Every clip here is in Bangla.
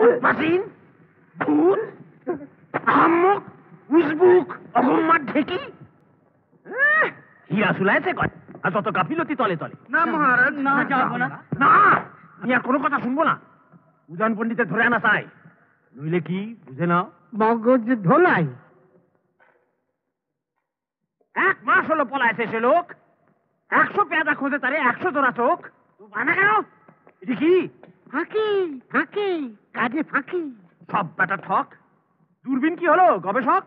উৎপাসীন, ভূত, আহাম্মক, উজবুক, অগম্মার ঢেকি। হীরা সুলাইছে কয় আর তত গাফিলতি তলে তলে। না মহারাজ, না যাবো না। না, আমি আর কোনো কথা শুনবো না। উদয়ন পণ্ডিতের ধরে আনা চাই, নইলে কি বুঝে নাও মগজ ধোলাই। 1 মাস হলো পলাইছে সে লোক। 100 পেয়াদা খোঁজে তারে 100 জোড়া চোখ। বানা কেন? এটা কি? ফাঁকি ফাঁকি, কাজে ফাঁকি। সব বেটা ঠক। দূরবীন কি হলো গবেষক?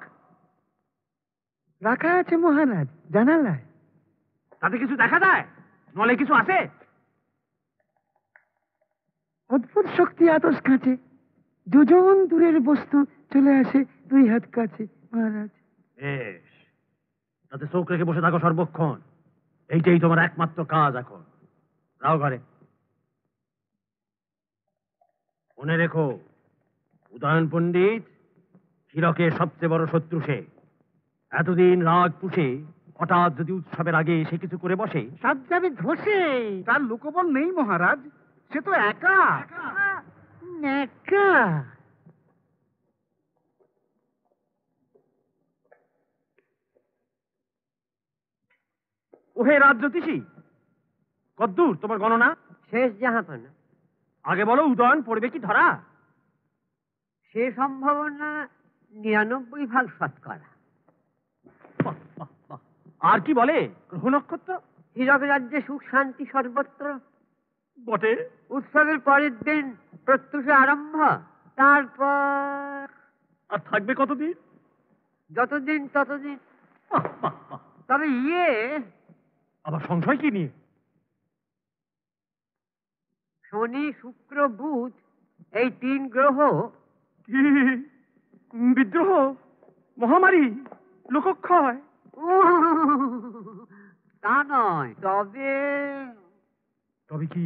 রাখা আছে মহারাজ জানালায়। তাতে কিছু দেখা যায়? নলে কিছু আছে? অদ্ভুত শক্তি আতস কাছে, যোজন দূরের বস্তু চলে আসে 2 হাত কাছে মহারাজ। বেশ, তাতে চোখ রেখে বসে থাকো সর্বক্ষণ। এইটাই তোমার একমাত্র কাজ এখন। রাও ঘরে। মনে রেখো, উদয়ন পণ্ডিত হীরকের সবচেয়ে বড় শত্রু সে। এতদিন রাগ পুষে হঠাৎ যদি উৎসবের আগে সে কিছু করে বসে, সব যাবে ধসে। তার লোকবল নেই মহারাজ, সে তো একা। একা? ওহে রাজ জ্যোতিষী, কদ্দূর তোমার গণনা? শেষ জাহাপনা। আগে বলো, উদয়ন পড়বে কি ধরা? সে সম্ভাবনা 99 ভাগ শতকরা। বাহ, বাহ, বাহ। আর কি বলে গ্রহ নক্ষত্র? হীরক রাজ্যে সুখ শান্তি সর্বত্র। বটে। উৎসবের পরের দিন প্রত্যুষে আরম্ভ, তারপর আর থাকবে কতদিন? যতদিন ততদিন। বাহ, বাহ, বাহ। তবে আবার সংশয় কি নিয়ে? শনি শুক্র বুধ এই 3 গ্রহ কি বিদ্রোহ, মহামারী, লোকক্ষয়? তা নয়, তবে তবে কি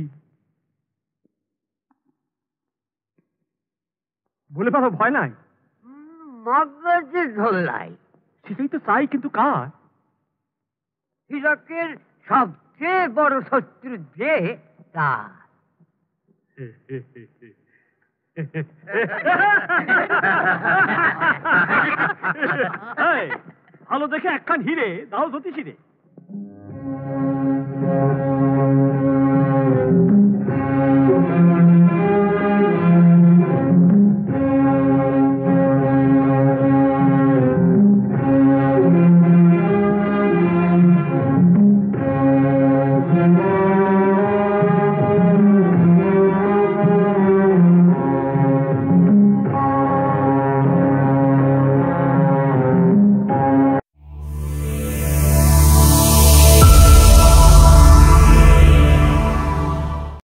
বলে পারো? ভয় নাই? মগজে ধোলাই। সেটাই তো চাই, কিন্তু কার? হীরকের সবচেয়ে বড় শত্রু যে তার। এই, ভালো দেখে একখান হিরে দাও জ্যোতিষী রে।